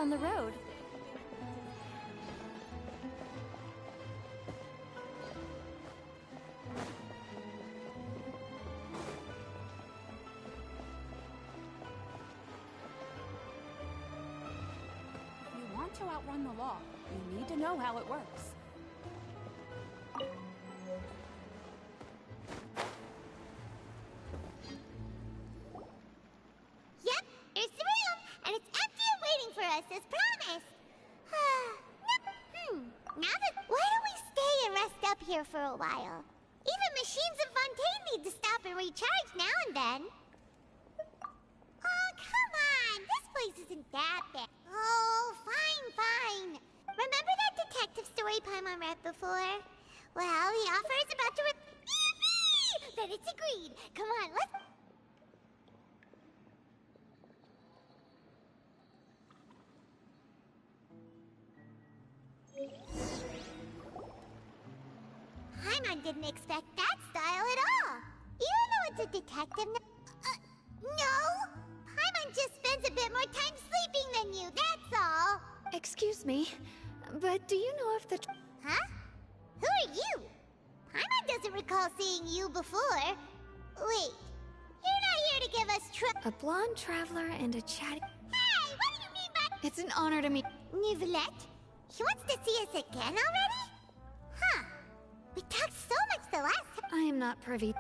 down the road. If you want to outrun the law, you need to know how it works. Yep, here's the room, and it's empty and waiting for us, as promised. Why don't we stay and rest up here for a while? Even machines in Fontaine need to stop and recharge now and then. Oh, come on, this place isn't that bad. Oh, fine. Remember that detective story Paimon read before? Well, the offer is about to Yippee! Then it's agreed. Come on, let's... Paimon didn't expect that style at all. Even though it's a detective... no! Paimon just spends a bit more time sleeping than you, that's all. Excuse me, but do you know if the... Huh? Who are you? Paimon doesn't recall seeing you before. Wait, you're not here to give us A blonde traveler and a chatty... Hey, what do you mean by... It's an honor to meet... Nivelette? He wants to see us again already? Huh. We talked so much the last time. I am not privy.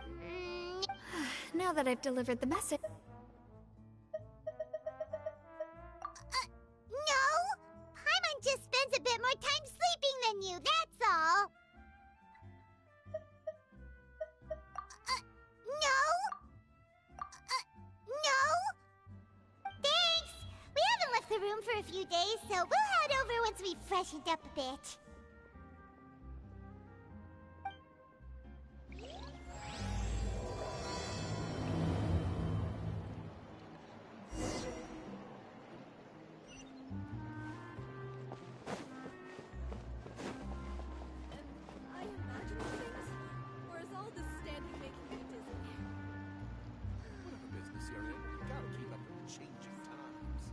Now that I've delivered the message... No! Paimon just spends a bit more time sleeping than you, that's all. No? Thanks! We haven't left the room for a few days, so we'll head over once we've freshened up a bit. I imagine things? Or is all this standing making me dizzy? Whatever business you're in, you gotta keep up with the changing times.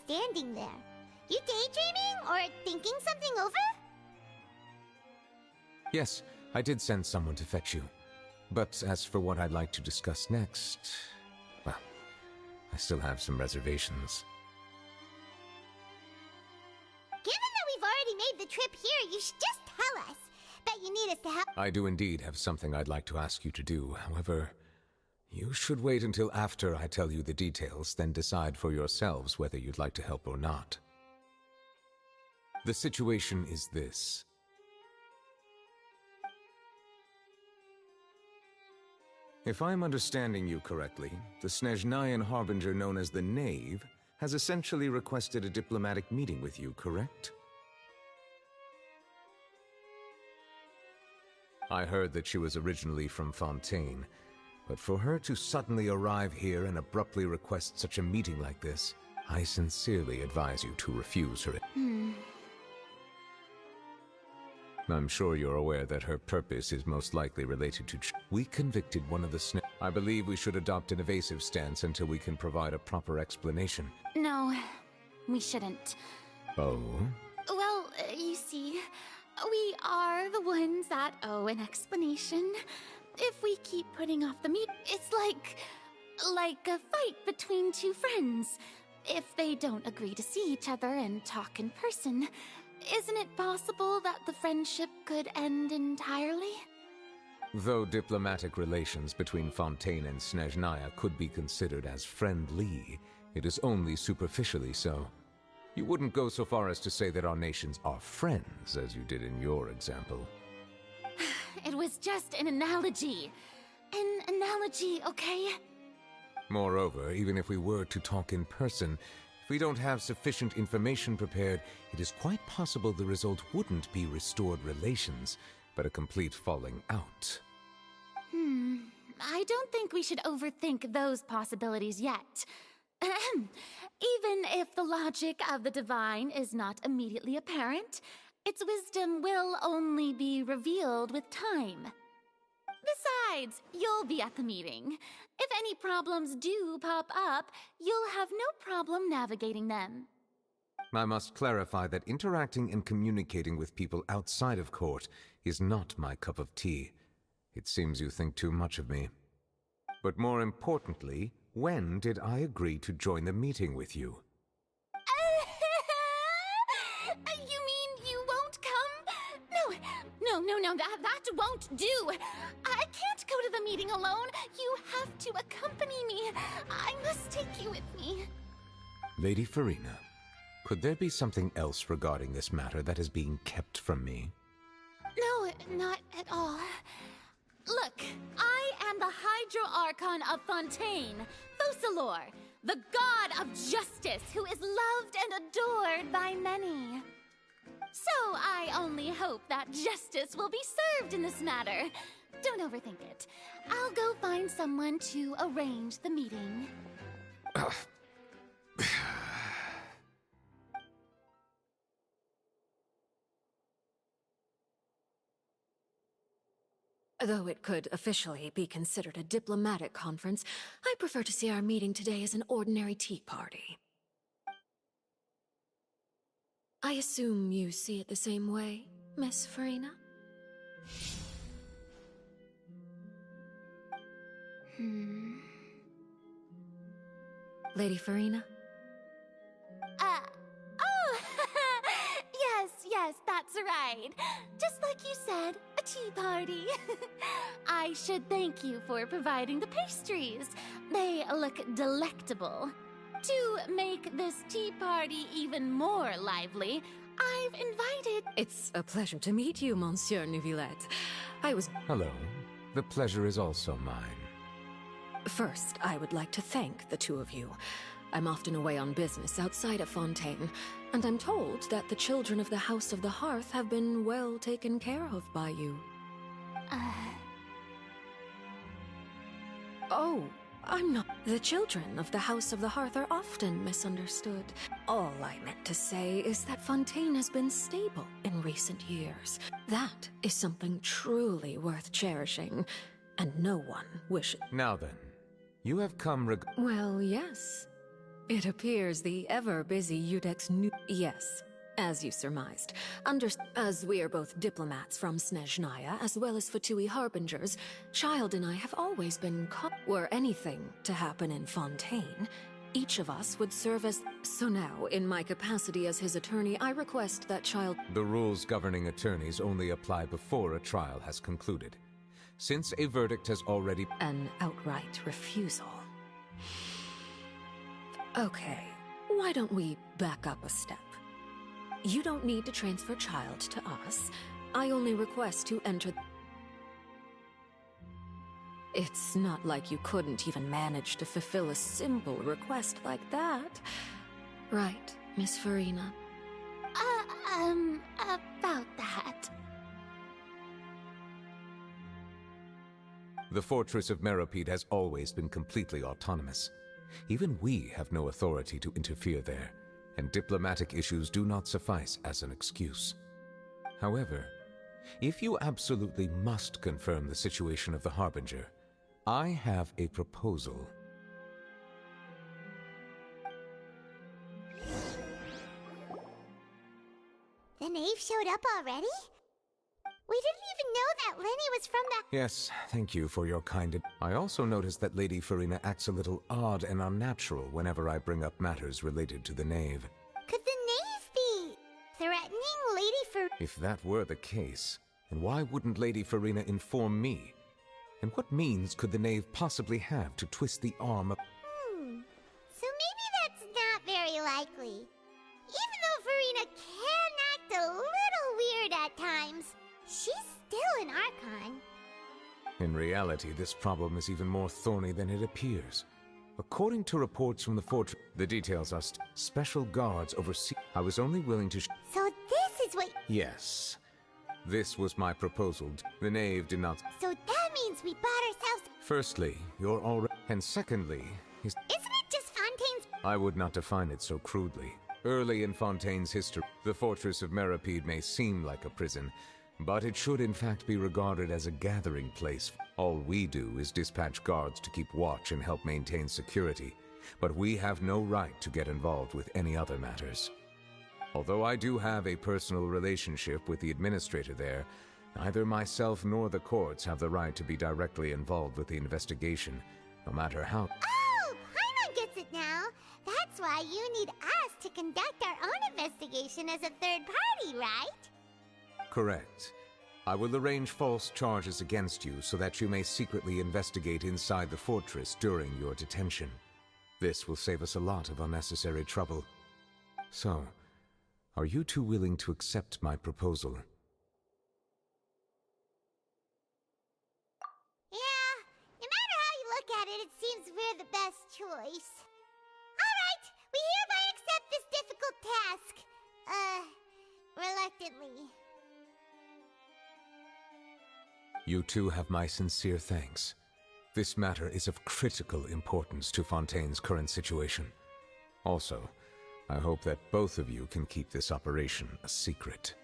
standing there? You daydreaming or thinking something over? Yes, I did send someone to fetch you. But as for what I'd like to discuss next, well, I still have some reservations. Given that we've already made the trip here, you should just tell us. Bet you need us to help. I do indeed have something I'd like to ask you to do. However, you should wait until after I tell you the details, then decide for yourselves whether you'd like to help or not. The situation is this. If I'm understanding you correctly, the Snezhnayan harbinger known as the Knave has essentially requested a diplomatic meeting with you, correct? I heard that she was originally from Fontaine, but for her to suddenly arrive here and abruptly request such a meeting like this, I sincerely advise you to refuse her. I'm sure you're aware that her purpose is most likely related to... We convicted one of the I believe we should adopt an evasive stance until we can provide a proper explanation. No, we shouldn't. Oh? Well, you see, we are the ones that owe an explanation. If we keep putting off the meet, it's like a fight between two friends. If they don't agree to see each other and talk in person, isn't it possible that the friendship could end entirely? Though diplomatic relations between Fontaine and Snezhnaya could be considered as friendly, it is only superficially so. You wouldn't go so far as to say that our nations are friends, as you did in your example. It was just an analogy. An analogy, okay? Moreover, even if we were to talk in person, if we don't have sufficient information prepared, it is quite possible the result wouldn't be restored relations, but a complete falling out. I don't think we should overthink those possibilities yet. Even if the logic of the divine is not immediately apparent, its wisdom will only be revealed with time. Besides, you'll be at the meeting. If any problems do pop up, you'll have no problem navigating them. I must clarify that interacting and communicating with people outside of court is not my cup of tea. It seems you think too much of me. But more importantly, when did I agree to join the meeting with you? You mean you won't come? No, that won't do. I can't go to the meeting alone. You have to accompany me. I must take you with me. Lady Farina, could there be something else regarding this matter that is being kept from me? No, not at all. Look, I am the Hydro-Archon of Fontaine, Focalor, the god of justice who is loved and adored by many. So I only hope that justice will be served in this matter. Don't overthink it. I'll go find someone to arrange the meeting. Though it could officially be considered a diplomatic conference, I prefer to see our meeting today as an ordinary tea party. I assume you see it the same way, Miss Farina? Lady Farina? Oh! yes, that's right. Just like you said, a tea party. I should thank you for providing the pastries. They look delectable. To make this tea party even more lively, I've invited... It's a pleasure to meet you, Monsieur Neuvillette. Hello. The pleasure is also mine. First, I would like to thank the two of you. I'm often away on business outside of Fontaine, and I'm told that the children of the House of the Hearth have been well taken care of by you. Oh, I'm not. The children of the House of the Hearth are often misunderstood. All I meant to say is that Fontaine has been stable in recent years. That is something truly worth cherishing, and no one wishes... Now then, you have come Well, yes. It appears the ever-busy Udex knew. Yes, as you surmised. As we are both diplomats from Snezhnaya, as well as Fatui Harbingers, Child and I have always been were anything to happen in Fontaine, each of us would serve as... So now, in my capacity as his attorney, I request that Child... The rules governing attorneys only apply before a trial has concluded. Since a verdict has already... An outright refusal. Okay, why don't we back up a step? You don't need to transfer Child to us. I only request to enter... It's not like you couldn't even manage to fulfill a simple request like that. Right, Miss Farina? About that. The fortress of Meropide has always been completely autonomous. Even we have no authority to interfere there, and diplomatic issues do not suffice as an excuse. However, if you absolutely must confirm the situation of the Harbinger, I have a proposal. The knave showed up already? We didn't even know that Lenny was from the... Yes, thank you for your kind... I also noticed that Lady Farina acts a little odd and unnatural whenever I bring up matters related to the knave. Could the knave be threatening Lady Farina? If that were the case, then why wouldn't Lady Farina inform me? And what means could the knave possibly have to twist the arm of... So maybe that's not very likely. Even though Farina can act a little weird at times, she's still an Archon. In reality, this problem is even more thorny than it appears. According to reports from the fortress, the details are special guards oversee... I was only willing to... So this is what... Yes. This was my proposal. The knave did not... So that means we bought ourselves... Firstly, you're already... And secondly, Isn't it just Fontaine's... I would not define it so crudely. Early in Fontaine's history, the fortress of Meropide may seem like a prison, but it should in fact be regarded as a gathering place. All we do is dispatch guards to keep watch and help maintain security, but we have no right to get involved with any other matters. Although I do have a personal relationship with the administrator there, neither myself nor the courts have the right to be directly involved with the investigation, no matter how... Oh, Paimon gets it now. That's why you need us to conduct our own investigation as a third party, right? Correct. I will arrange false charges against you so that you may secretly investigate inside the fortress during your detention. This will save us a lot of unnecessary trouble. So, are you two willing to accept my proposal? Yeah, no matter how you look at it, it seems we're the best choice. Alright, we hereby accept this difficult task. Reluctantly. You two have my sincere thanks. This matter is of critical importance to Fontaine's current situation. Also, I hope that both of you can keep this operation a secret.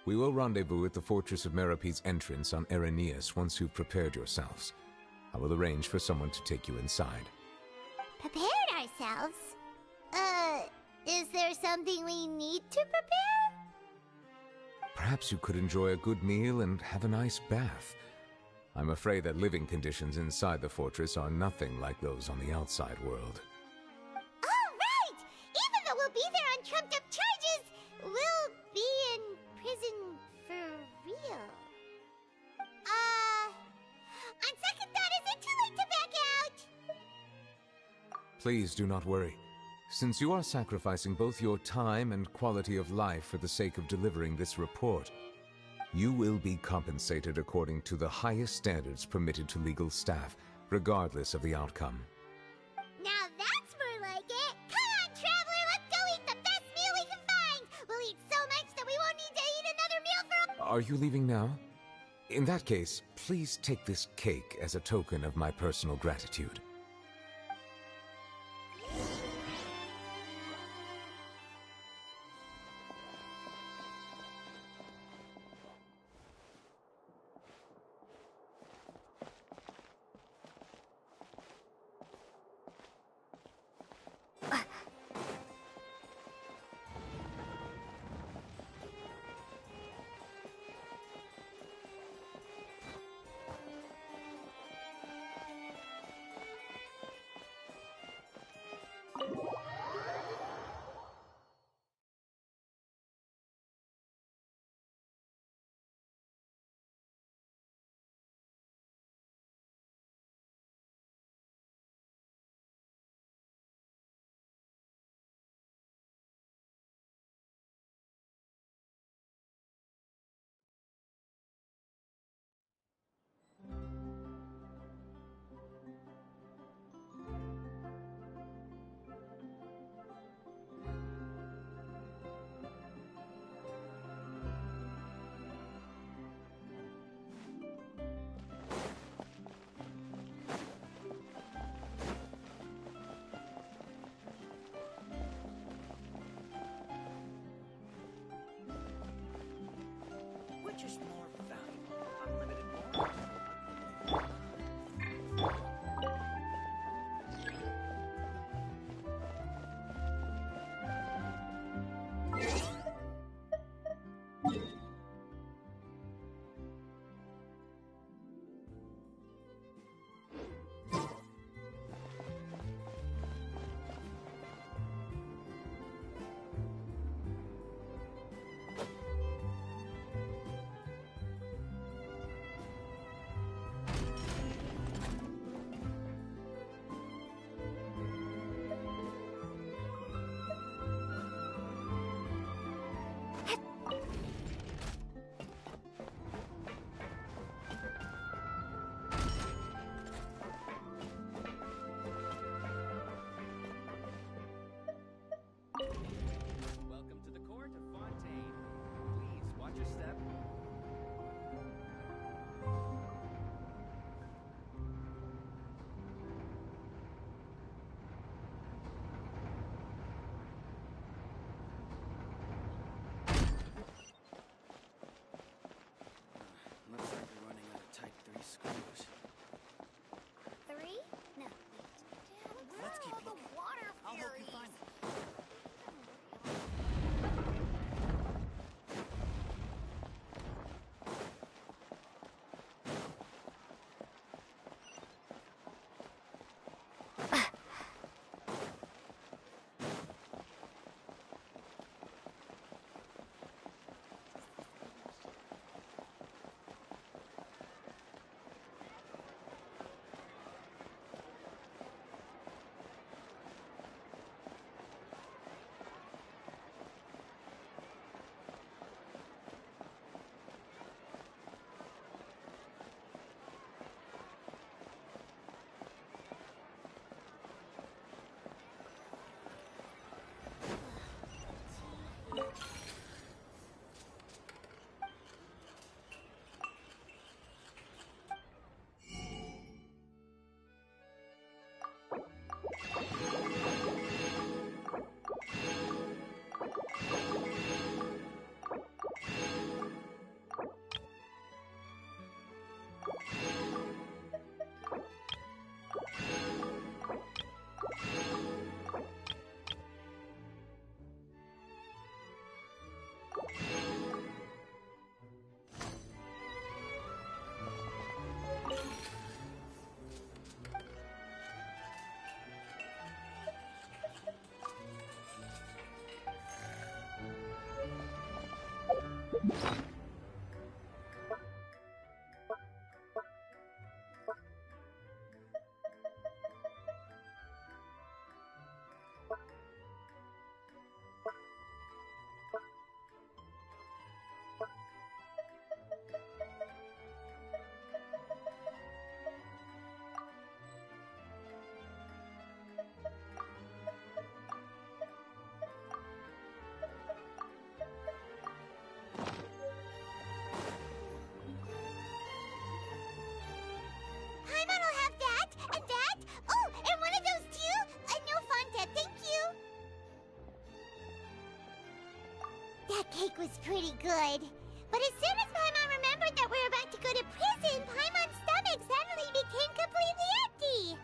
We will rendezvous at the Fortress of Meropide's entrance on Erinius once you've prepared yourselves. I will arrange for someone to take you inside. Prepared ourselves? Is there something we need to prepare? Perhaps you could enjoy a good meal and have a nice bath. I'm afraid that living conditions inside the fortress are nothing like those on the outside world. Oh, right! Even though we'll be there on trumped-up charges, we'll be in prison for real. On second thought, is it too late to back out? Please do not worry. Since you are sacrificing both your time and quality of life for the sake of delivering this report, you will be compensated according to the highest standards permitted to legal staff, regardless of the outcome. Now that's more like it! Come on, Traveler, let's go eat the best meal we can find! We'll eat so much that we won't need to eat another meal for Are you leaving now? In that case, please take this cake as a token of my personal gratitude. Paimon will have that, and that. Oh, and one of those too? No Fonta, thank you. That cake was pretty good. But as soon as Paimon remembered that we were about to go to prison, Paimon's stomach suddenly became completely empty.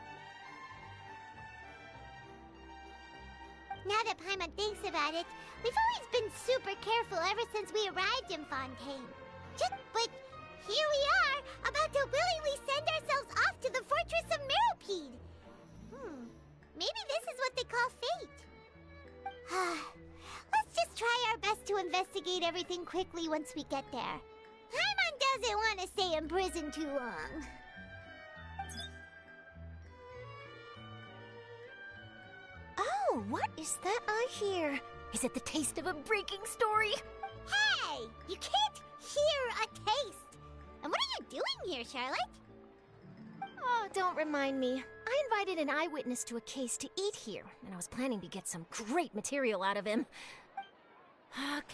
Now that Paimon thinks about it, we've always been super careful ever since we arrived in Fontaine. But here we are, about to willingly send ourselves off to the Fortress of Meropide. Maybe this is what they call fate. Let's just try our best to investigate everything quickly once we get there. Paimon doesn't want to stay in prison too long. Oh, what is that I hear? Is it the taste of a breaking story? Hey! You can't hear a taste! And what are you doing here, Charlotte? Oh, don't remind me. I invited an eyewitness to a case to eat here, and I was planning to get some great material out of him.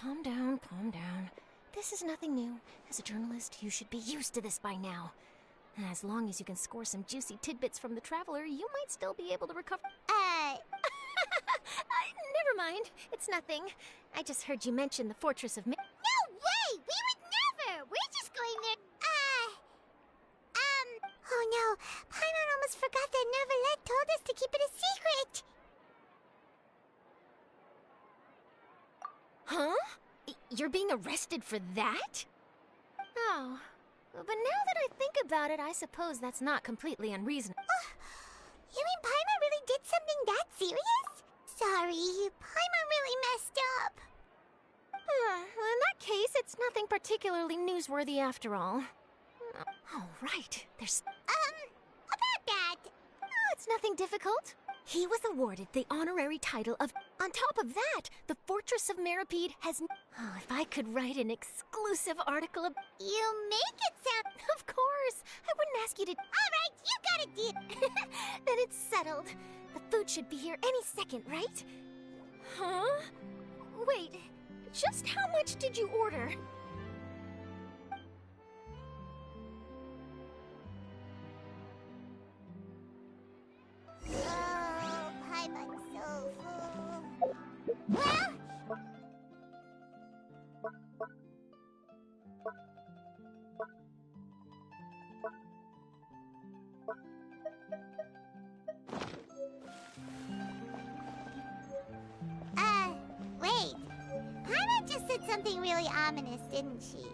Calm down, calm down. This is nothing new. As a journalist, you should be used to this by now. As long as you can score some juicy tidbits from the Traveler, you might still be able to recover. Never mind. It's nothing. I just heard you mention the Fortress of No way! We would never! We're just going there. Oh no. Paimon almost forgot that Neverlet told us to keep it a secret. Huh? You're being arrested for that? Oh. But now that I think about it, I suppose that's not completely unreasonable. You mean Paimon really did something that serious? Sorry, Paimon really messed up. Well, in that case, it's nothing particularly newsworthy after all. Oh, right. There's... About that. Oh, it's nothing difficult. He was awarded the honorary title of... On top of that, the Fortress of Meropide has... Oh, if I could write an exclusive article of... You make it sound... Of course! I wouldn't ask you to... Alright, you got a deal. Then it's settled. The food should be here any second, right? Huh? Wait, just how much did you order? Oh, Paimon's so full. Well... Wait. Paimon just said something really ominous, didn't she?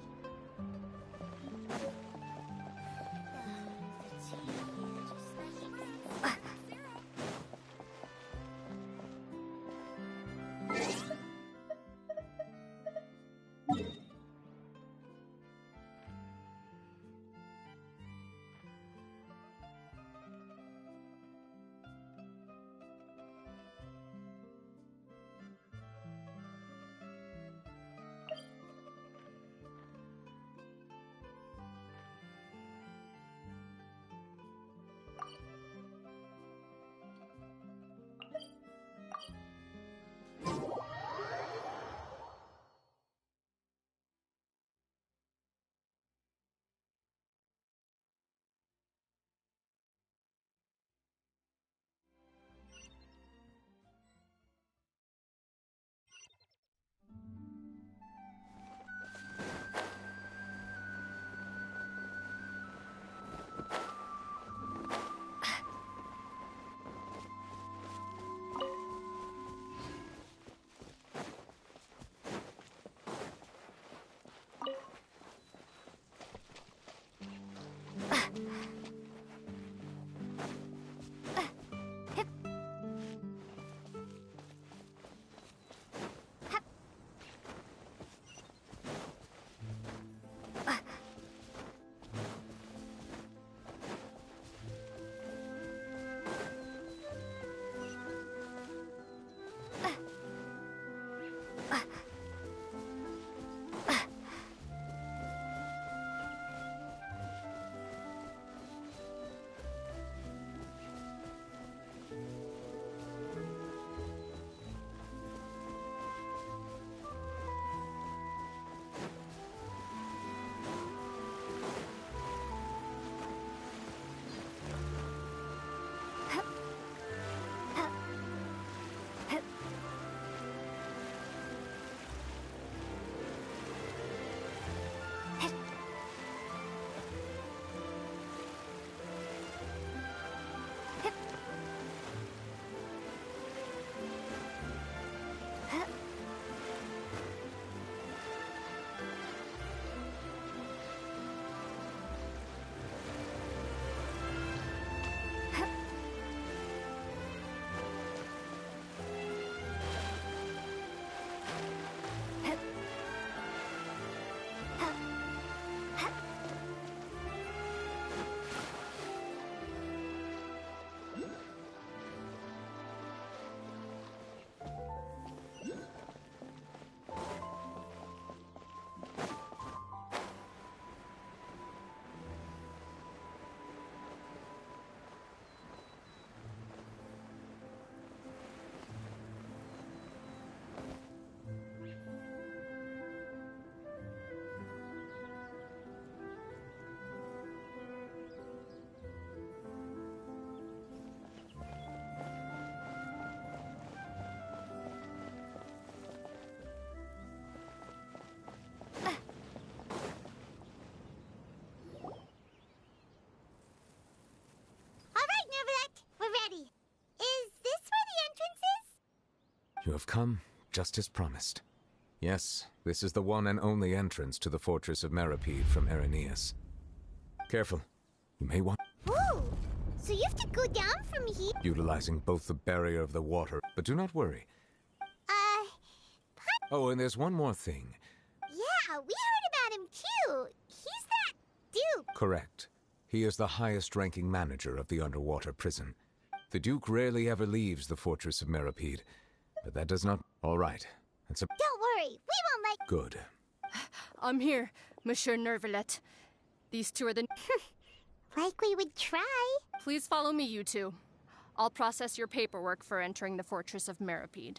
Alright, Neverlet, we're ready. Is this where the entrance is? You have come, just as promised. Yes, this is the one and only entrance to the fortress of Meripede from Irenaeus. Careful. You may want... Ooh, so you have to go down from here? Utilizing both the barrier of the water, but do not worry. Oh, and there's one more thing. Yeah, we heard about him too. He's that Duke. Correct. He is the highest-ranking manager of the underwater prison. The Duke rarely ever leaves the fortress of Meripede, but that does not... All right. That's a... Don't worry, we won't let... Good. I'm here, Monsieur Nervalet. These two are the... Like we would try. Please follow me, you two. I'll process your paperwork for entering the fortress of Meripede.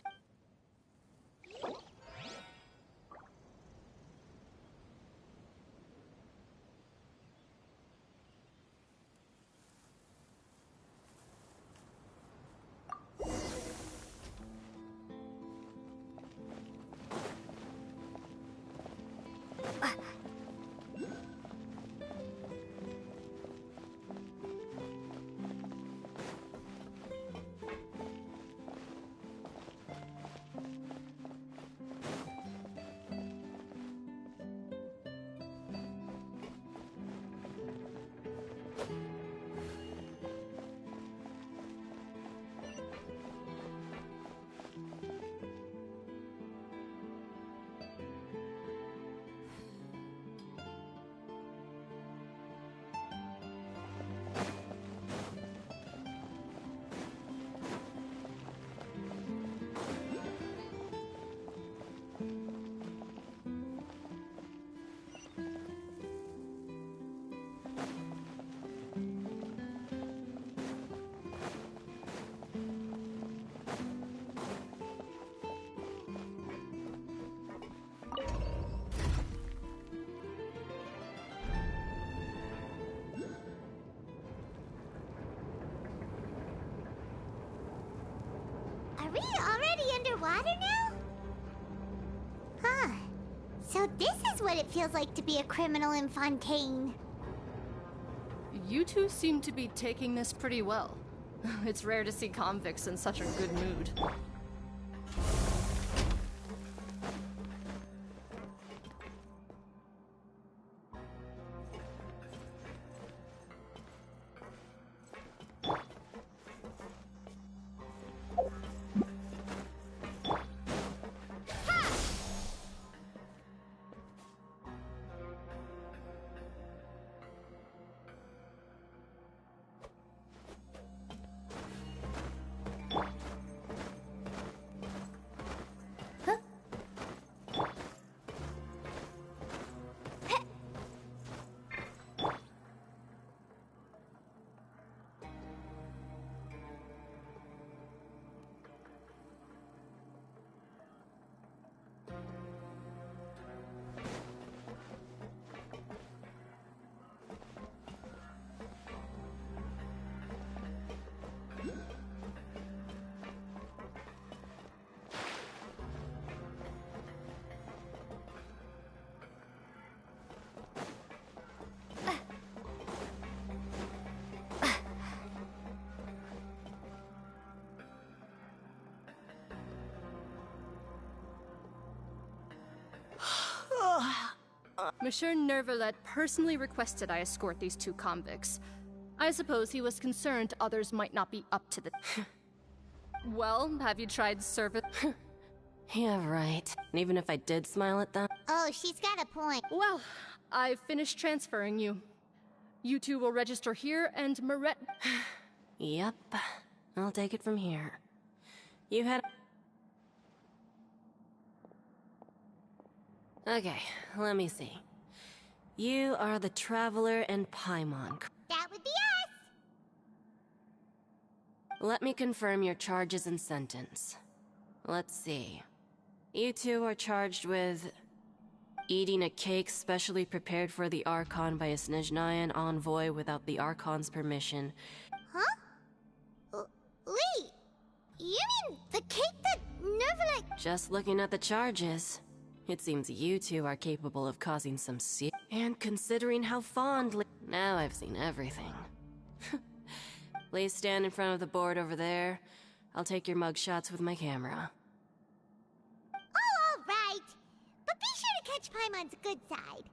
Are we already underwater now? Huh. So this is what it feels like to be a criminal in Fontaine. You two seem to be taking this pretty well. It's rare to see convicts in such a good mood. Monsieur Nervalet personally requested I escort these two convicts. I suppose he was concerned others might not be up to the... Well, have you tried service? Yeah, right. And even if I did smile at them... Oh, she's got a point. Well, I've finished transferring you. You two will register here, and Moret... Yep. I'll take it from here. You had... Okay, let me see. You are the Traveler and Paimon. That would be us! Let me confirm your charges and sentence. Let's see. You two are charged with... eating a cake specially prepared for the Archon by a Snezhnayan envoy without the Archon's permission. Huh? Wait! You mean the cake that Nervalet... Just looking at the charges, it seems you two are capable of causing some And considering how fondly... Now I've seen everything. Please stand in front of the board over there. I'll take your mug shots with my camera. Oh, all right. But be sure to catch Paimon's good side.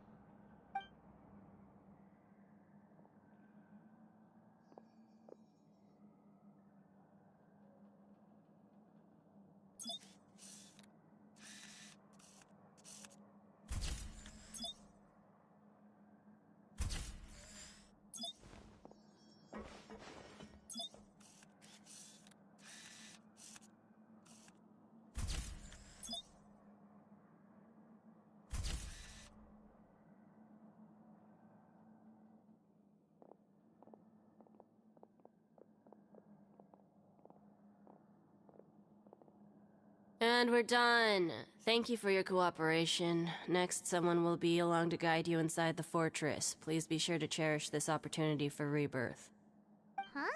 And we're done. Thank you for your cooperation. Next, someone will be along to guide you inside the fortress. Please be sure to cherish this opportunity for rebirth. Huh?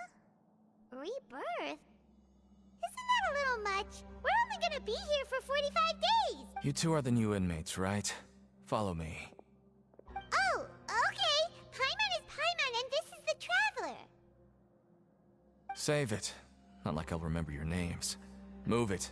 Rebirth? Isn't that a little much? We're only gonna be here for 45 days! You two are the new inmates, right? Follow me. Oh, okay! Paimon is Paimon and this is the Traveler! Save it. Not like I'll remember your names. Move it.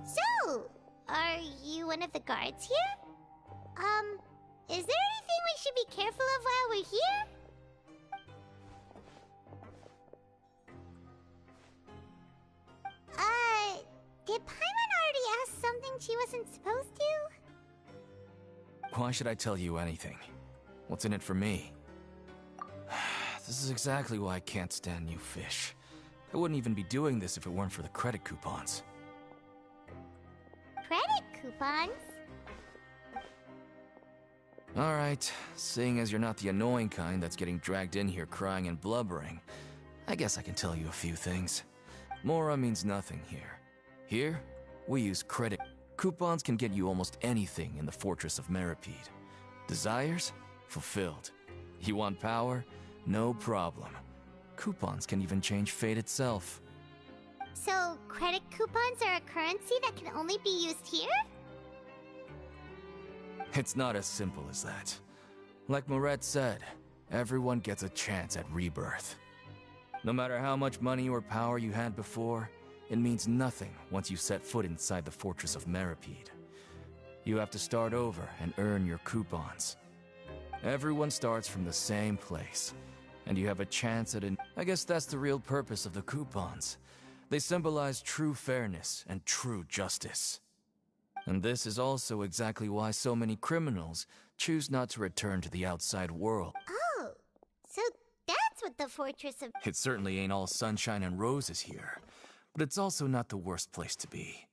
So, are you one of the guards here? Is there anything we should be careful of while we're here? Did Paimon already ask something she wasn't supposed to? Why should I tell you anything? What's in it for me? This is exactly why I can't stand you fish. I wouldn't even be doing this if it weren't for the credit coupons. Credit coupons? Alright, seeing as you're not the annoying kind that's getting dragged in here crying and blubbering, I guess I can tell you a few things. Mora means nothing here. Here, we use credit. Coupons can get you almost anything in the Fortress of Meripede. Desires? Fulfilled. You want power? No problem. Coupons can even change fate itself. So, credit coupons are a currency that can only be used here? It's not as simple as that. Like Moret said, everyone gets a chance at rebirth. No matter how much money or power you had before, it means nothing once you set foot inside the Fortress of Meripede. You have to start over and earn your coupons. Everyone starts from the same place, and you have a chance at an... I guess that's the real purpose of the coupons. They symbolize true fairness and true justice. And this is also exactly why so many criminals choose not to return to the outside world. Oh, so that's what the Fortress of... It certainly ain't all sunshine and roses here, but it's also not the worst place to be.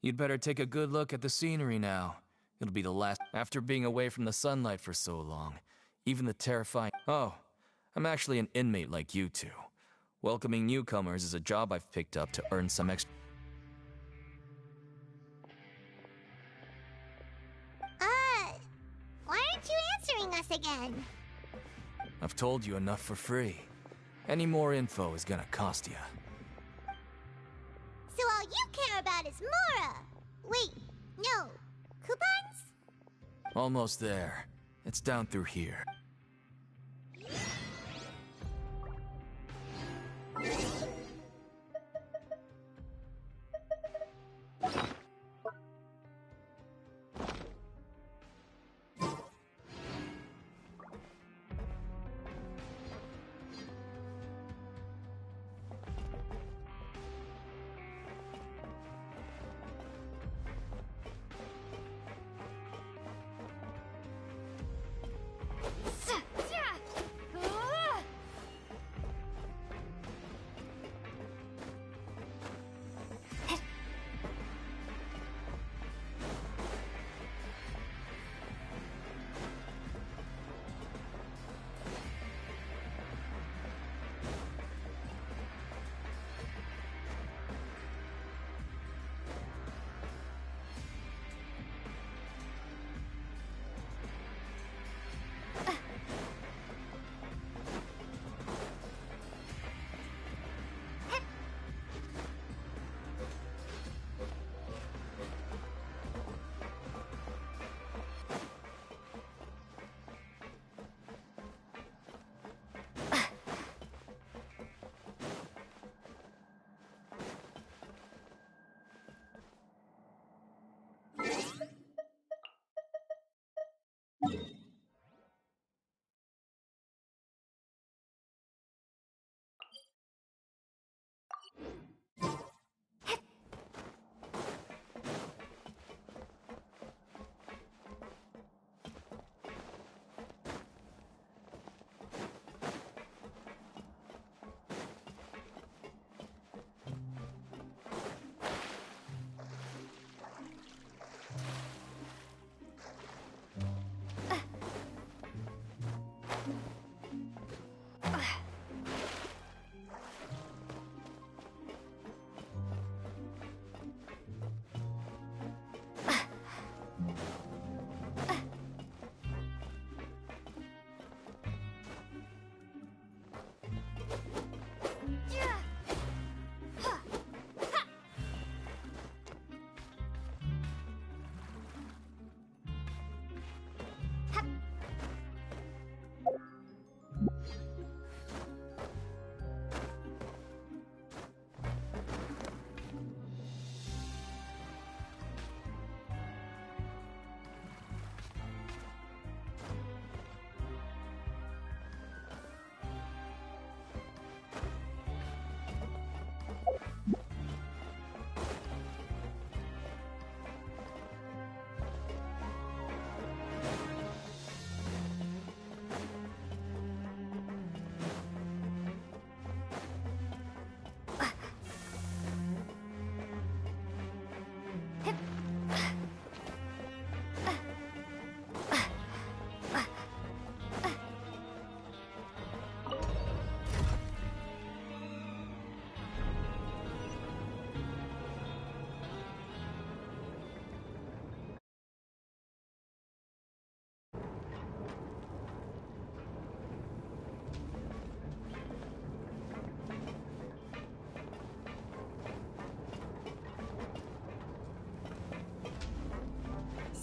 You'd better take a good look at the scenery now. It'll be the last... After being away from the sunlight for so long, Even the terrifying... Oh, I'm actually an inmate like you two. Welcoming newcomers is a job I've picked up to earn some extra... Why aren't you answering us again? I've told you enough for free. Any more info is gonna cost you. So all you care about is Mora! Wait, no. Coupons? Almost there. It's down through here.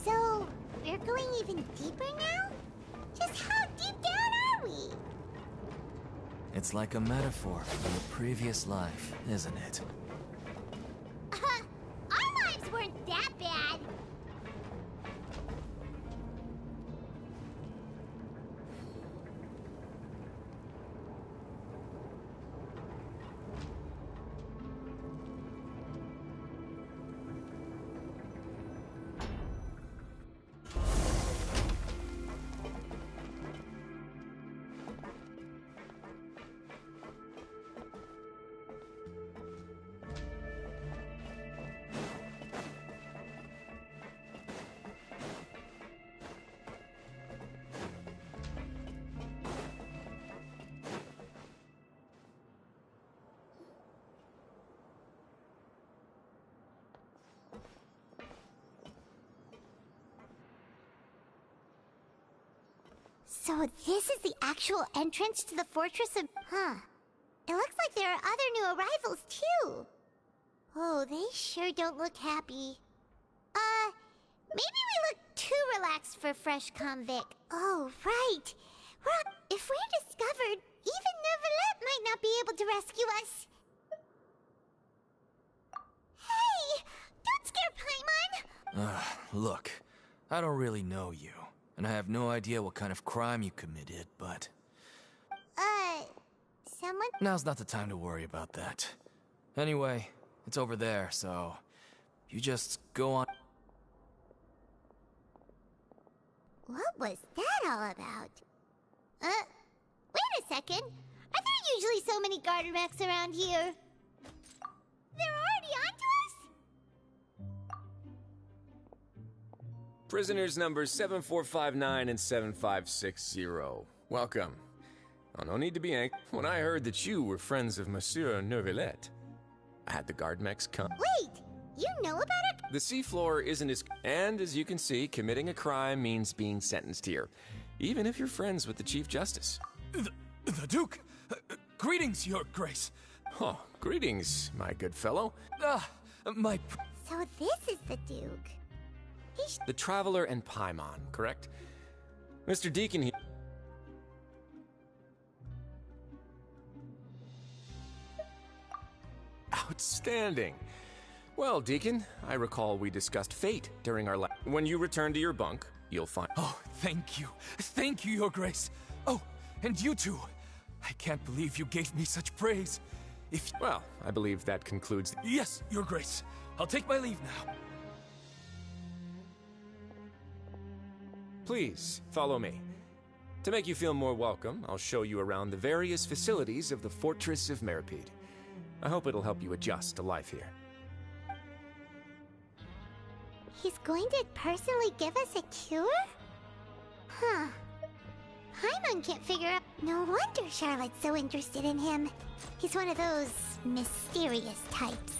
So, we're going even deeper now? Just how deep down are we? It's like a metaphor from a previous life, isn't it? Our lives weren't that bad. So this is the actual entrance to the Fortress of... Huh. It looks like there are other new arrivals, too. Oh, they sure don't look happy. Maybe we look too relaxed for fresh convict. Oh, right. Well, if we're discovered, even Neuvillette might not be able to rescue us. Hey! Don't scare Paimon! Look, I don't really know you, and I have no idea what kind of crime you committed, but... Someone... Now's not the time to worry about that. Anyway, it's over there, so... You just go on... What was that all about? Wait a second. Are there usually so many garter mechs around here? They're already onto us? Prisoners numbers 7459 and 7560. Welcome. Oh, no need to be angry. When I heard that you were friends of Monsieur Neuvillette, I had the guard mechs come. Wait! You know about it? The seafloor isn't as... And as you can see, committing a crime means being sentenced here. Even if you're friends with the Chief Justice. The Duke! Greetings, Your Grace! Oh, greetings, my good fellow. My... So this is the Duke. The Traveler and Paimon, correct? Mr. Deacon here... Outstanding. Well, Deacon, I recall we discussed fate during our When you return to your bunk, you'll find... Oh, thank you. Thank you, Your Grace. Oh, and you too. I can't believe you gave me such praise. Well, I believe that concludes... Yes, Your Grace. I'll take my leave now. Please, follow me. To make you feel more welcome, I'll show you around the various facilities of the Fortress of Meripede. I hope it'll help you adjust to life here. He's going to personally give us a cure? Huh. Paimon can't figure out... No wonder Charlotte's so interested in him. He's one of those mysterious types.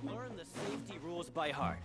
Learn the safety rules by heart.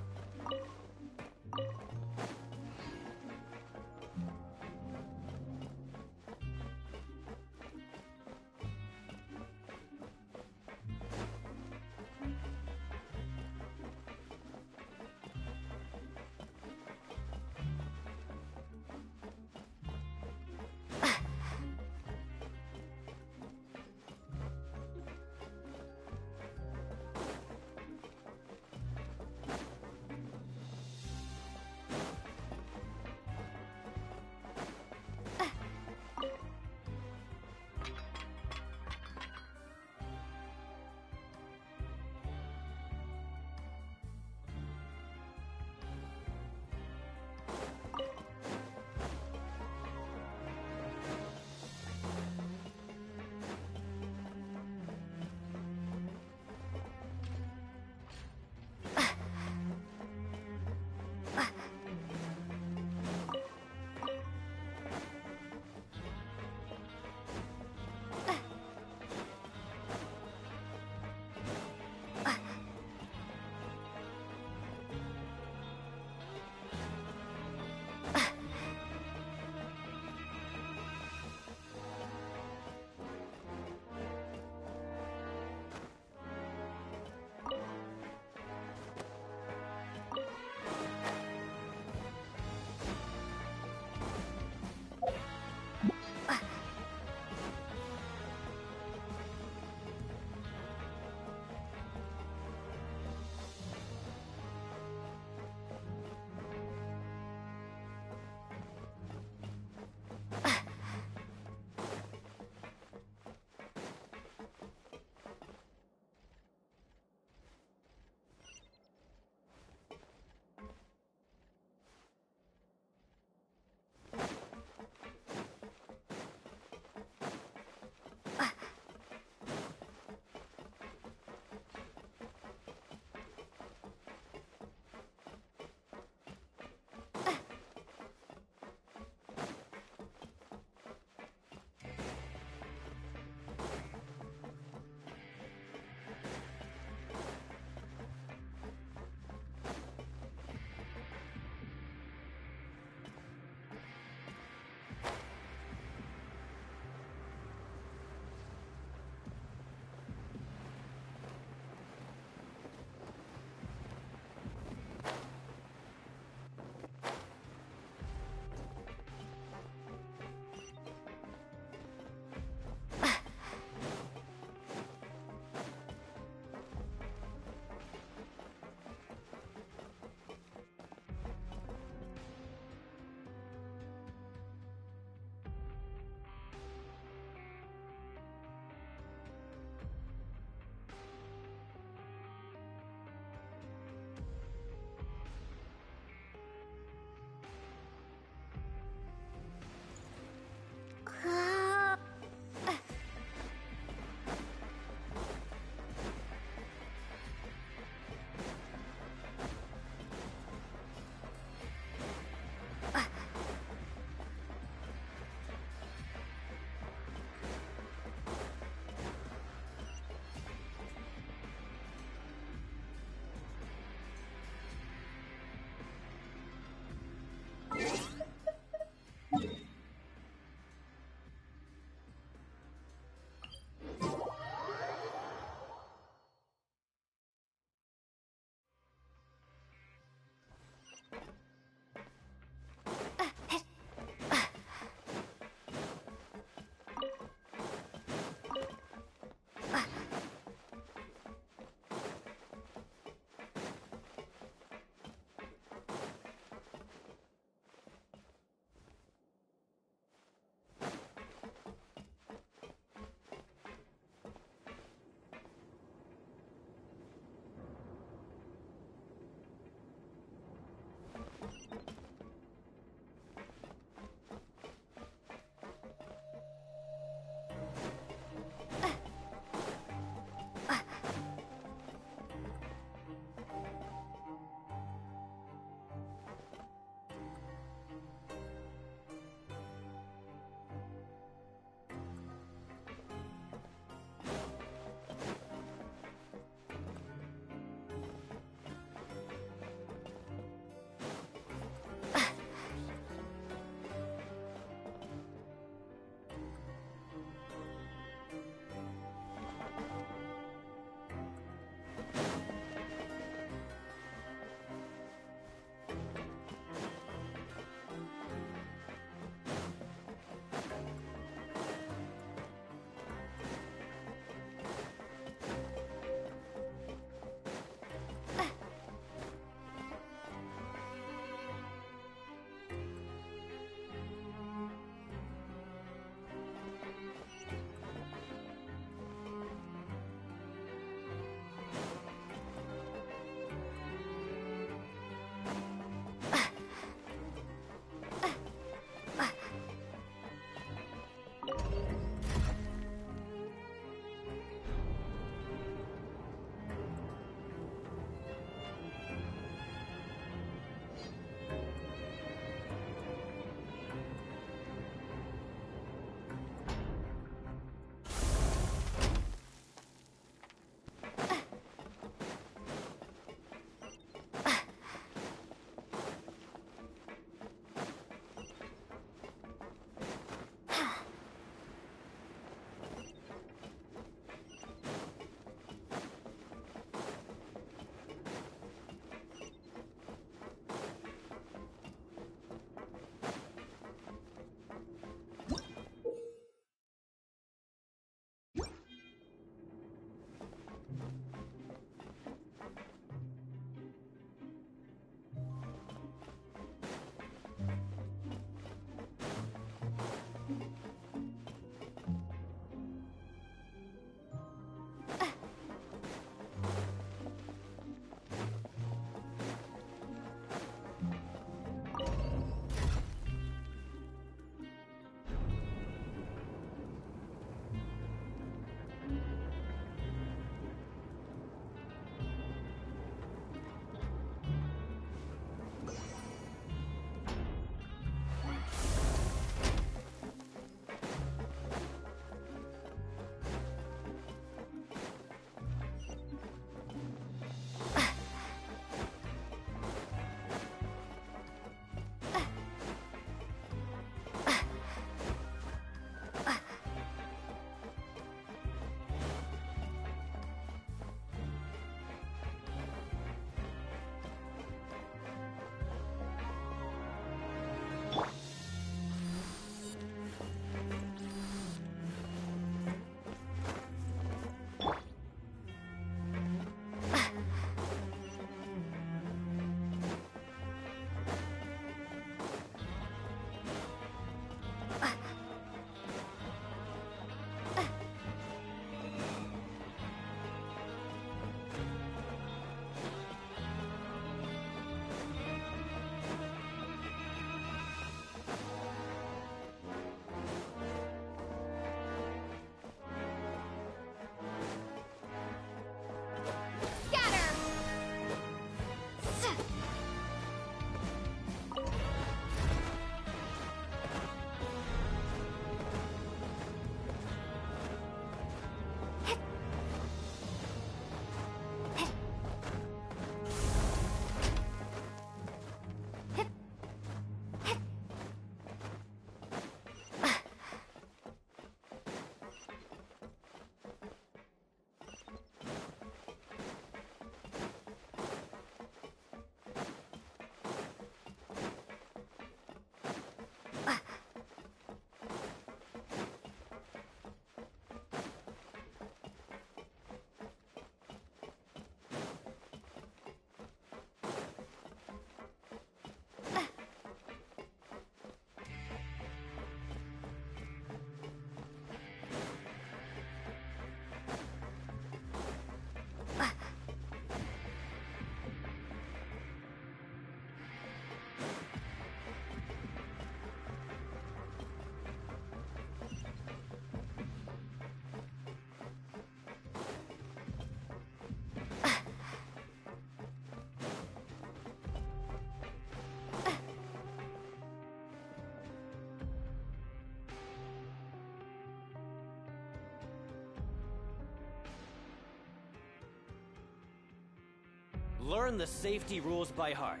Learn the safety rules by heart.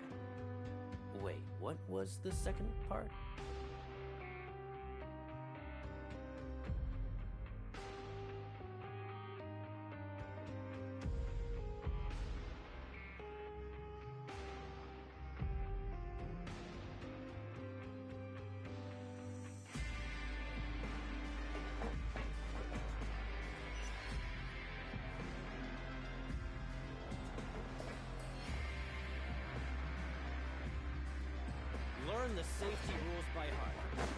Wait, what was the second part? Learn the safety rules by heart.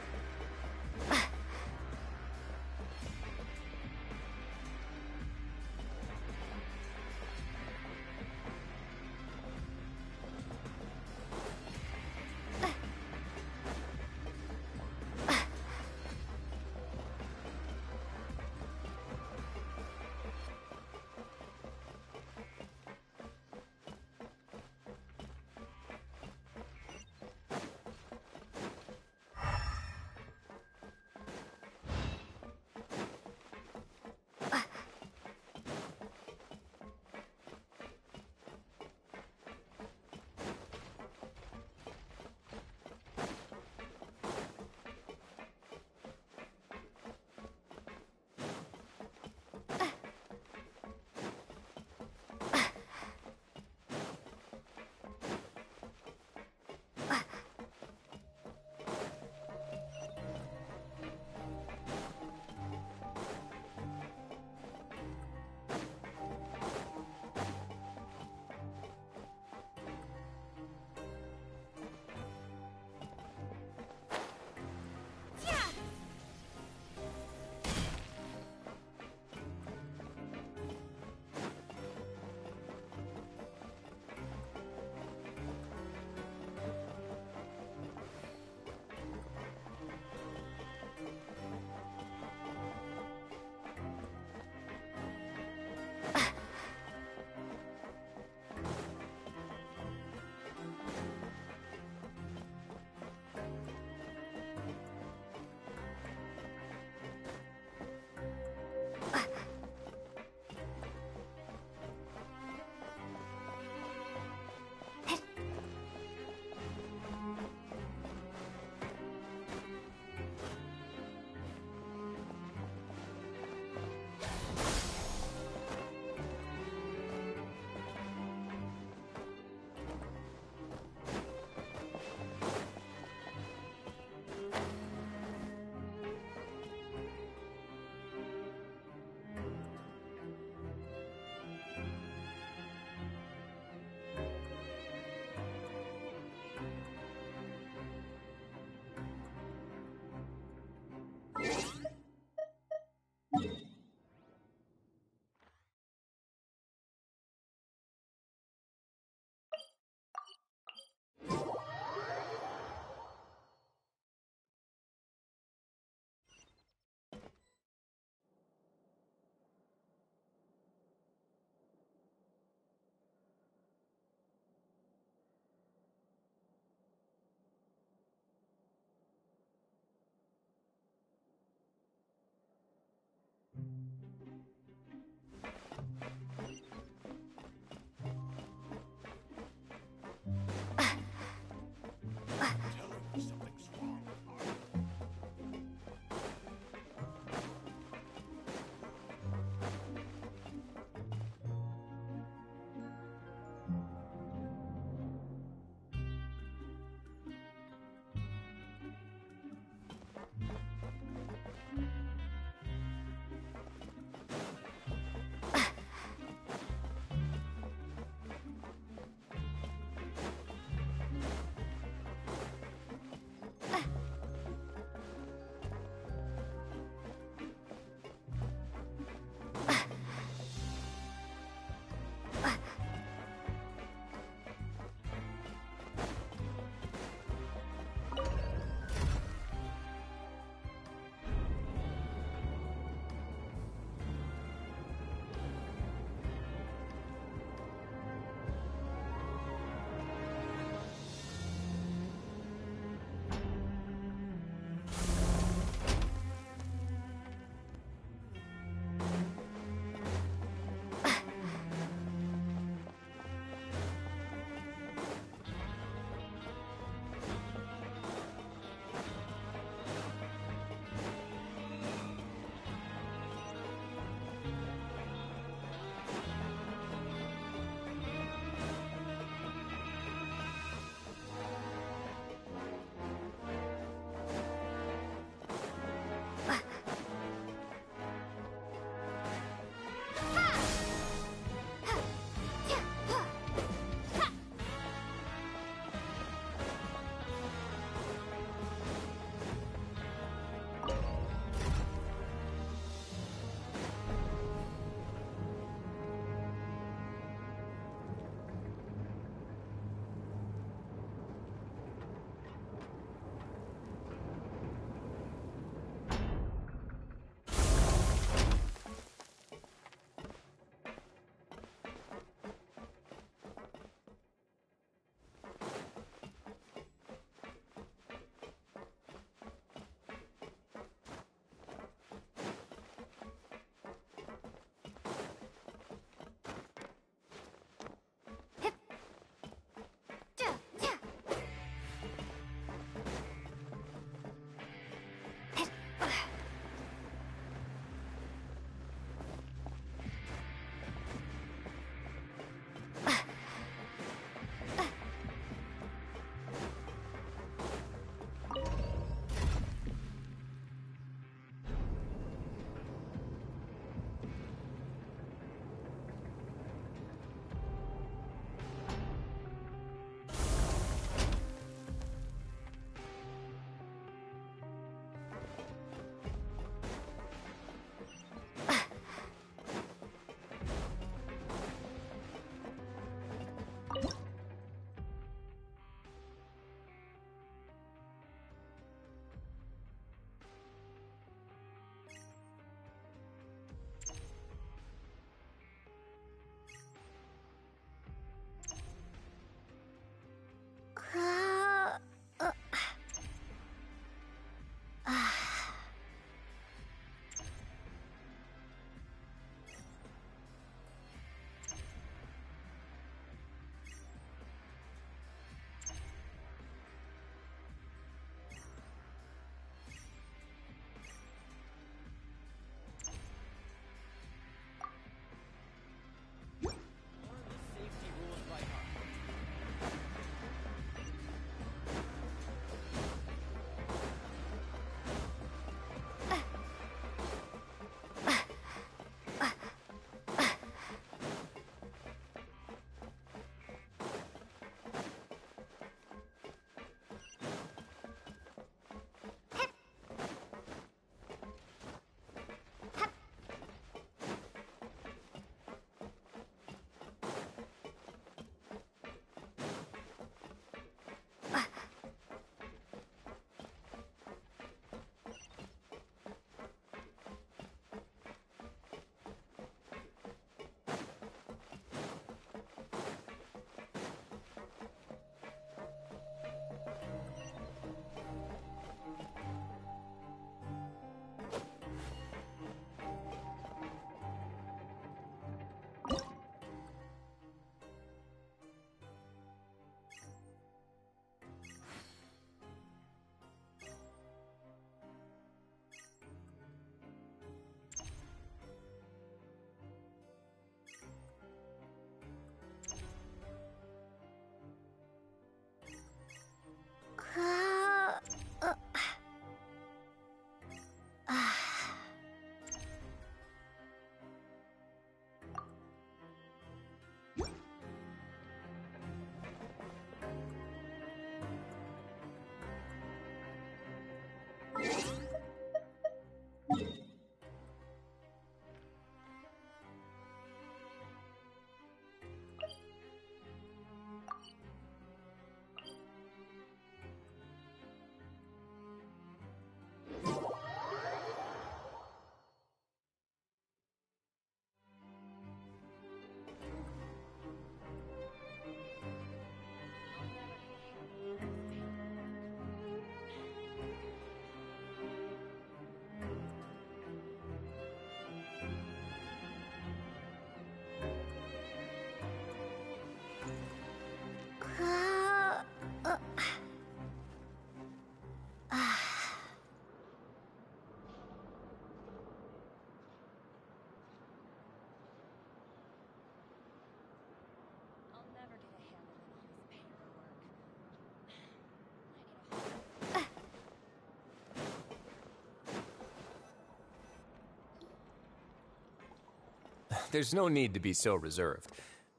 there's no need to be so reserved.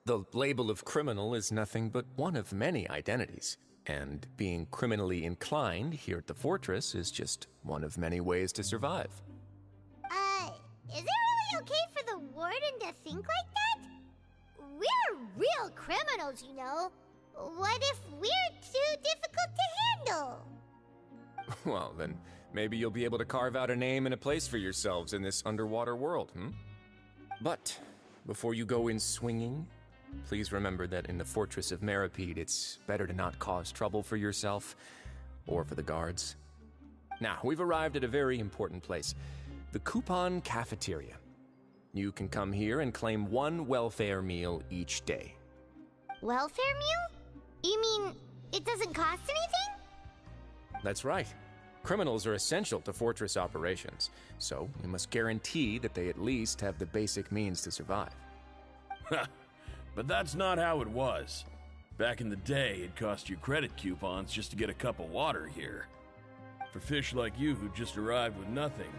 The label of criminal is nothing but one of many identities. And being criminally inclined here at the fortress is just one of many ways to survive. Is it really okay for the warden to think like that? We're real criminals, you know. What if we're too difficult to handle? Well, then maybe you'll be able to carve out a name and a place for yourselves in this underwater world, But before you go in swinging, please remember that in the Fortress of Meripede, it's better to not cause trouble for yourself or for the guards. Now, we've arrived at a very important place, the Coupon Cafeteria. You can come here and claim one welfare meal each day. Welfare meal? You mean it doesn't cost anything? That's right. Criminals are essential to Fortress operations, so we must guarantee that they at least have the basic means to survive. But that's not how it was. Back in the day, it cost you credit coupons just to get a cup of water here. For fish like you who just arrived with nothing,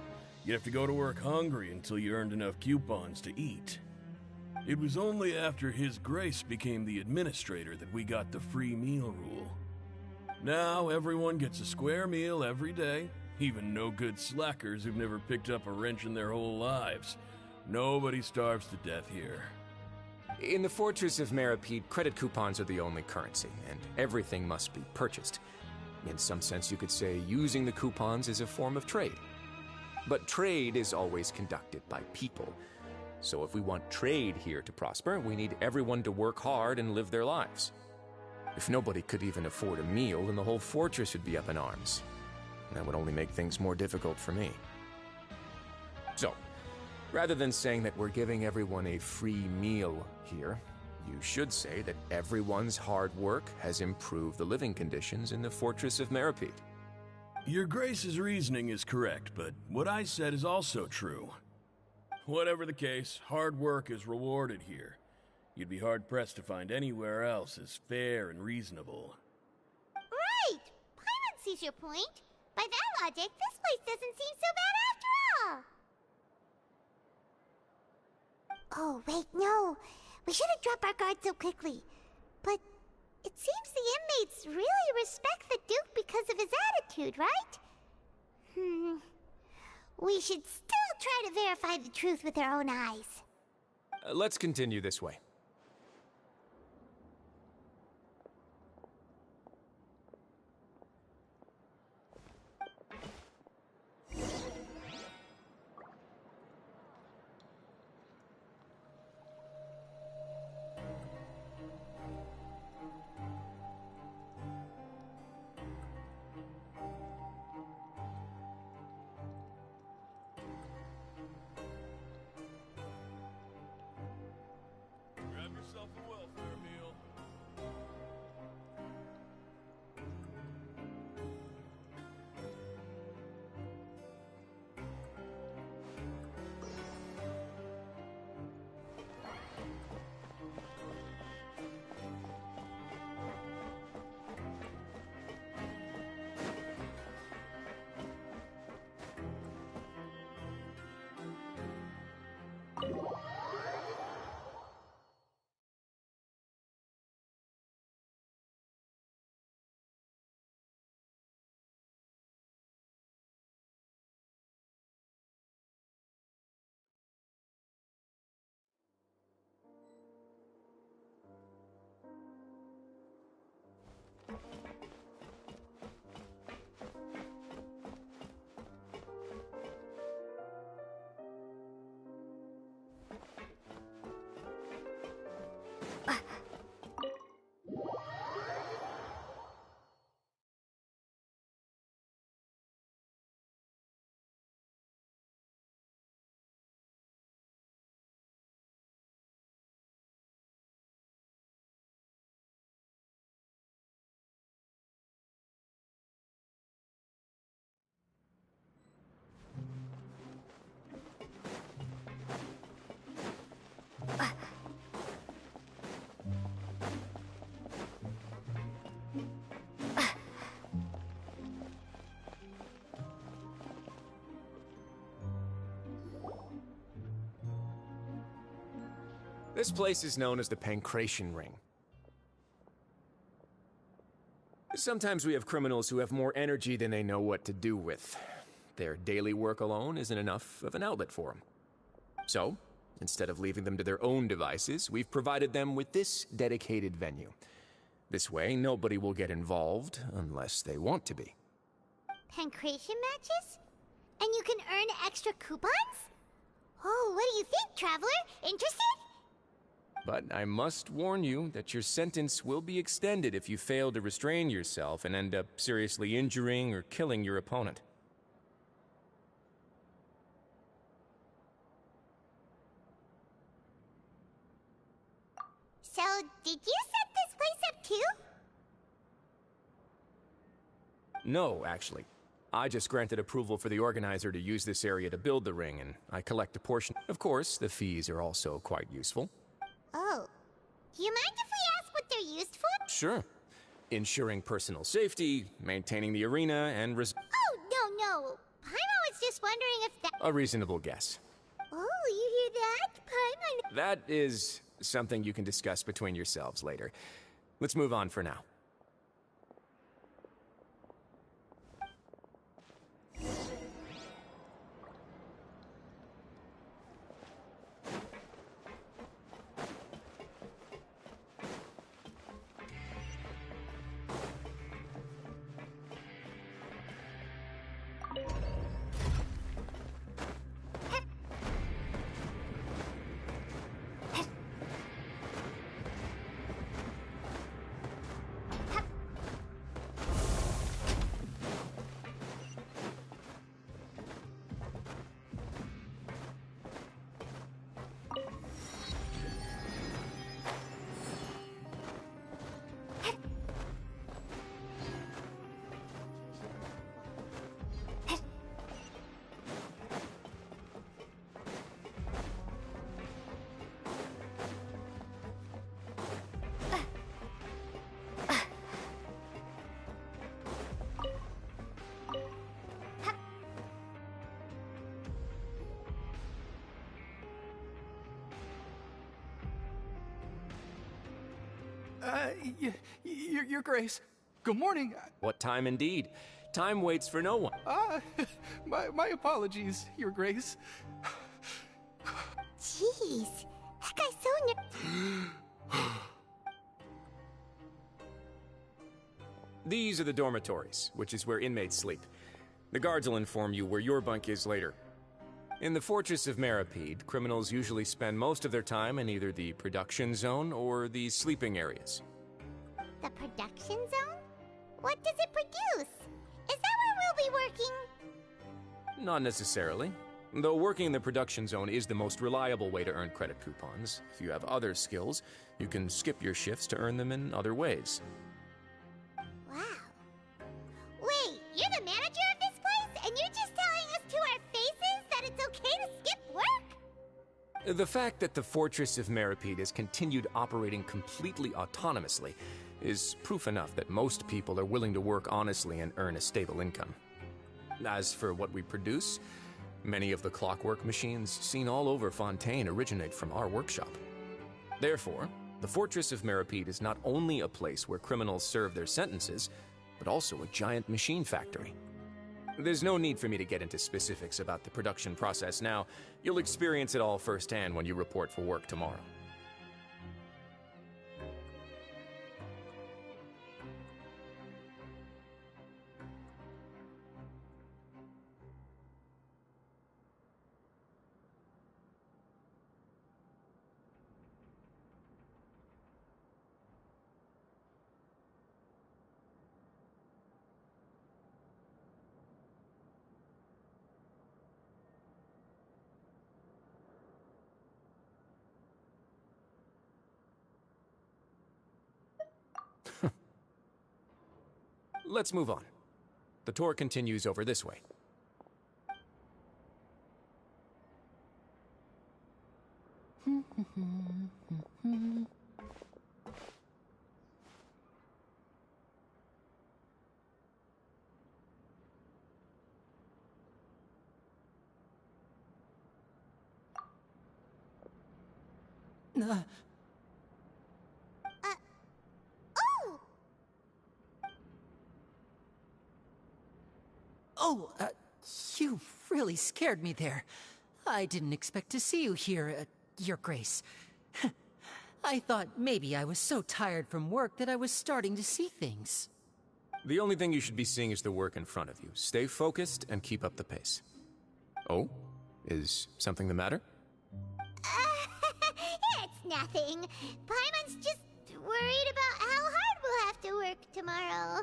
you'd have to go to work hungry until you earned enough coupons to eat. It was only after His Grace became the administrator that we got the free meal rule. Now everyone gets a square meal every day, even no-good slackers who've never picked up a wrench in their whole lives. Nobody starves to death here. In the Fortress of Meripede, credit coupons are the only currency, and everything must be purchased. In some sense, you could say using the coupons is a form of trade. But trade is always conducted by people. So if we want trade here to prosper, we need everyone to work hard and live their lives. If nobody could even afford a meal, then the whole fortress would be up in arms. That would only make things more difficult for me. So, rather than saying that we're giving everyone a free meal here, you should say that everyone's hard work has improved the living conditions in the Fortress of Meripede. Your Grace's reasoning is correct, but what I said is also true. Whatever the case, hard work is rewarded here. You'd be hard-pressed to find anywhere else as fair and reasonable. Right! Paimon sees your point. By that logic, this place doesn't seem so bad after all. Oh, wait, no. We shouldn't drop our guard so quickly. But it seems the inmates really respect the Duke because of his attitude, right? We should still try to verify the truth with our own eyes. Let's continue this way. This place is known as the Pancration Ring. Sometimes we have criminals who have more energy than they know what to do with. Their daily work alone isn't enough of an outlet for them. So, instead of leaving them to their own devices, we've provided them with this dedicated venue. This way, nobody will get involved unless they want to be. Pancration matches? And you can earn extra coupons? Oh, what do you think, traveler? Interested? But I must warn you that your sentence will be extended if you fail to restrain yourself and end up seriously injuring or killing your opponent. So, did you set this place up too? No, actually. I just granted approval for the organizer to use this area to build the ring, and I collect a portion. Of course, the fees are also quite useful. Oh. Do you mind if we ask what they're used for? Sure. Ensuring personal safety, maintaining the arena, and Oh, no. Paimon was just wondering if that— a reasonable guess. Oh, you hear that? Paimon— That is something you can discuss between yourselves later. Let's move on for now. Your Grace. Good morning. What time indeed? Time waits for no one. My apologies, Your Grace. Jeez, that guy's so These are the dormitories, which is where inmates sleep. The guards will inform you where your bunk is later. In the Fortress of Meripede, criminals usually spend most of their time in either the production zone or the sleeping areas. The production zone? What does it produce? Is that where we'll be working? Not necessarily. Though working in the production zone is the most reliable way to earn credit coupons, if you have other skills, you can skip your shifts to earn them in other ways. Wow. Wait, you're the manager of this place, and you're just telling us to our faces that it's okay to skip work? The fact that the Fortress of Meripede has continued operating completely autonomously is proof enough that most people are willing to work honestly and earn a stable income. As for what we produce, many of the clockwork machines seen all over Fontaine originate from our workshop. Therefore, the Fortress of Meripede is not only a place where criminals serve their sentences, but also a giant machine factory. There's no need for me to get into specifics about the production process now. You'll experience it all firsthand when you report for work tomorrow. Let's move on. The tour continues over this way. Oh! Oh, you really scared me there. I didn't expect to see you here, Your Grace. I thought maybe I was so tired from work that I was starting to see things. The only thing you should be seeing is the work in front of you. Stay focused and keep up the pace. Oh? Is something the matter? It's nothing. Paimon's just worried about how hard we'll have to work tomorrow.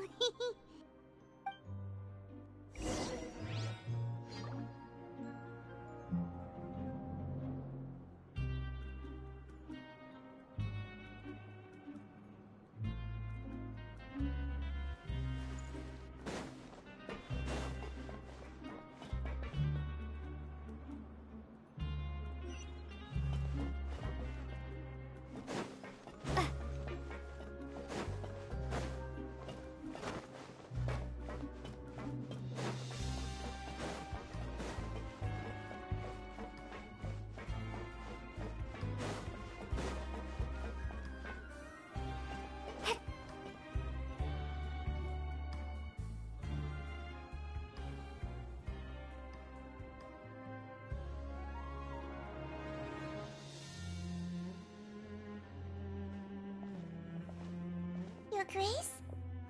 Your Grace?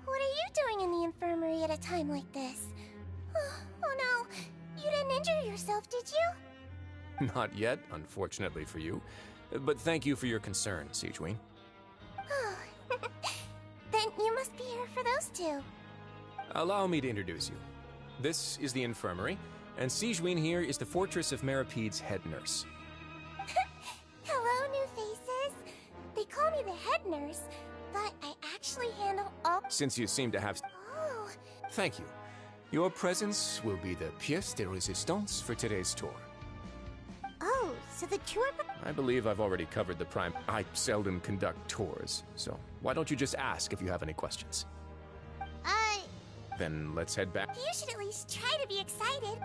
What are you doing in the infirmary at a time like this? Oh no, you didn't injure yourself, did you? Not yet, unfortunately for you. But thank you for your concern, Sigewin. Oh, then you must be here for those two. Allow me to introduce you. This is the infirmary, and Sigewin here is the Fortress of Meripede's head nurse. Hello, new faces. They call me the head nurse, but I actually handle all— Since you seem to have— Oh. Thank you. Your presence will be the pièce de résistance for today's tour. Oh, so the tour— I believe I've already covered the prime— I seldom conduct tours, so why don't you just ask if you have any questions? Then let's head back. You should at least try to be excited.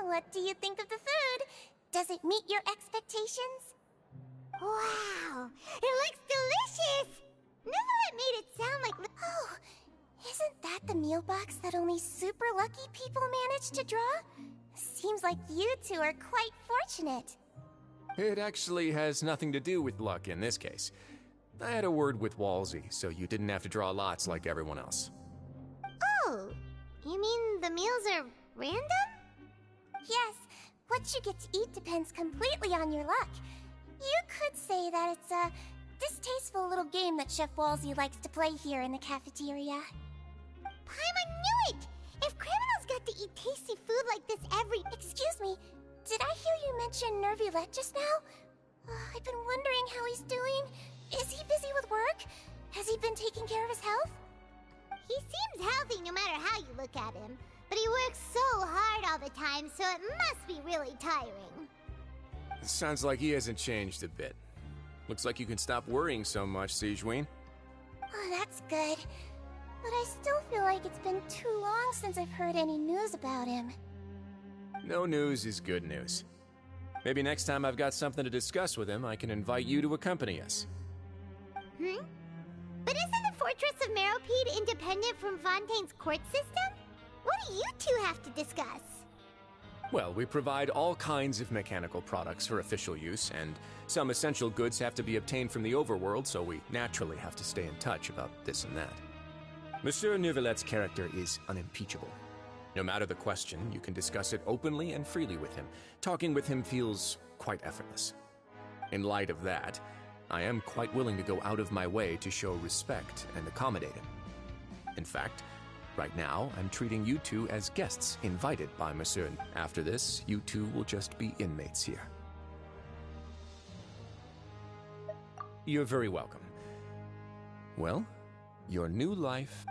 What do you think of the food? Does it meet your expectations? Wow, it looks delicious! Neverlet made it sound like— Oh, isn't that the meal box that only super lucky people manage to draw? Seems like you two are quite fortunate. It actually has nothing to do with luck in this case. I had a word with Walsey, so you didn't have to draw lots like everyone else. Oh, you mean the meals are random? Yes, what you get to eat depends completely on your luck. You could say that it's a distasteful little game that Chef Walsey likes to play here in the cafeteria. Paimon knew it! If criminals got to eat tasty food like this every— Excuse me, did I hear you mention Nervulette just now? I've been wondering how he's doing. Is he busy with work? Has he been taking care of his health? He seems healthy no matter how you look at him, but he works so hard all the time, so it must be really tiring. It sounds like he hasn't changed a bit. Looks like you can stop worrying so much, Sigewinne. Oh, that's good. But I still feel like it's been too long since I've heard any news about him. No news is good news. Maybe next time I've got something to discuss with him, I can invite you to accompany us. But isn't the Fortress of Meropide independent from Fontaine's court system? What do you two have to discuss? Well, we provide all kinds of mechanical products for official use, and some essential goods have to be obtained from the overworld, so we naturally have to stay in touch about this and that. Monsieur Neuvillette's character is unimpeachable. No matter the question, you can discuss it openly and freely with him. Talking with him feels quite effortless. In light of that, I am quite willing to go out of my way to show respect and accommodate him. In fact, right now, I'm treating you two as guests invited by Monsieur. After this, you two will just be inmates here. You're very welcome. Well, your new life...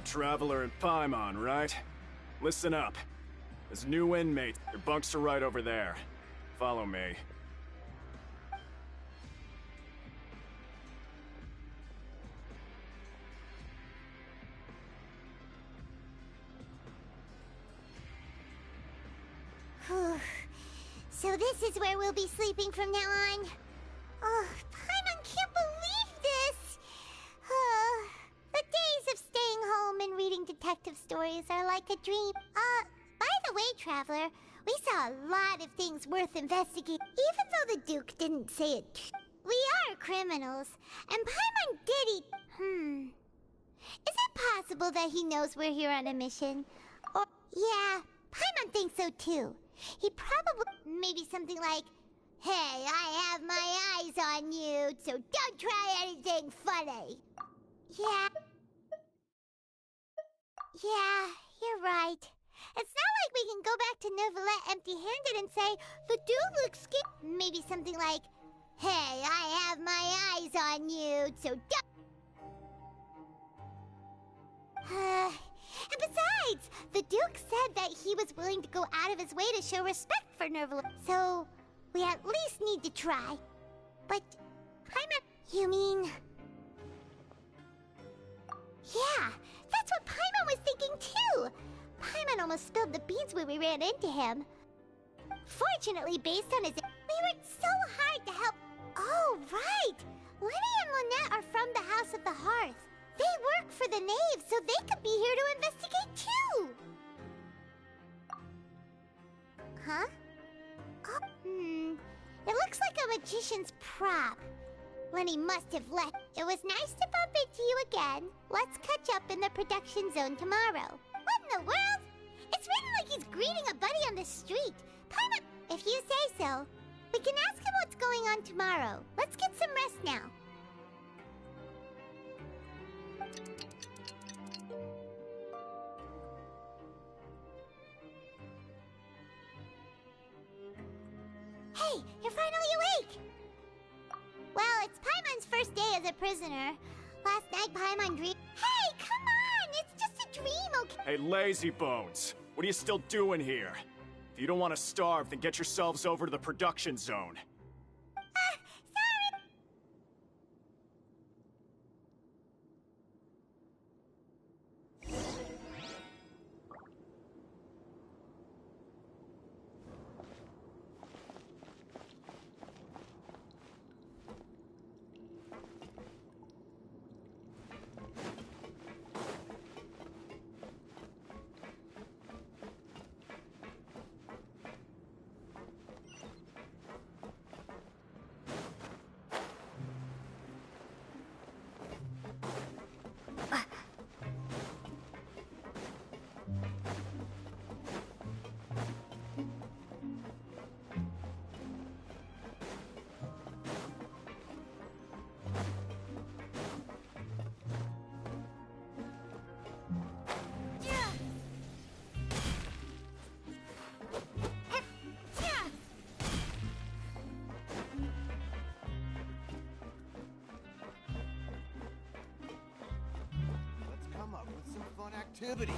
Traveler in Paimon, right? Listen up. As new inmates, your bunks are right over there. Follow me. So this is where we'll be sleeping from now on? Oh, Paimon can't believe this! The days of staying home and reading detective stories are like a dream. By the way, Traveler, we saw a lot of things worth investigating, even though the Duke didn't say it. We are criminals, and Paimon did eat... Is it possible that he knows we're here on a mission? Or... Yeah, Paimon thinks so too. He probably... Maybe something like, "Hey, I have my eyes on you, so don't try anything funny." Yeah, you're right. It's not like we can go back to Neuvillette empty-handed and say, "The dude looks scared." Maybe something like, "Hey, I have my eyes on you, so don't..." And besides, the Duke said that he was willing to go out of his way to show respect for Neuvillette. So, We at least need to try. But Paimon, you mean? Yeah, that's what Paimon was thinking too. Paimon almost spilled the beans when we ran into him. Fortunately, based on his, we worked so hard to help. Oh, right. Lenny and Lynette are from the House of the Hearth. They work for the Knave, so they could be here to investigate too. Huh? Oh, it looks like a magician's prop. Lenny must have left. It was nice to bump into you again. Let's catch up in the production zone tomorrow. What in the world? It's written like he's greeting a buddy on the street. Paimon, if you say so. We can ask him what's going on tomorrow. Let's get some rest now. Hey, you're finally awake! Well, it's Paimon's first day as a prisoner. Last night, Paimon dreamed. Hey, come on! It's just a dream, okay? Hey, lazy bones. What are you still doing here? If you don't want to starve, then get yourselves over to the production zone. Sorry! Activity.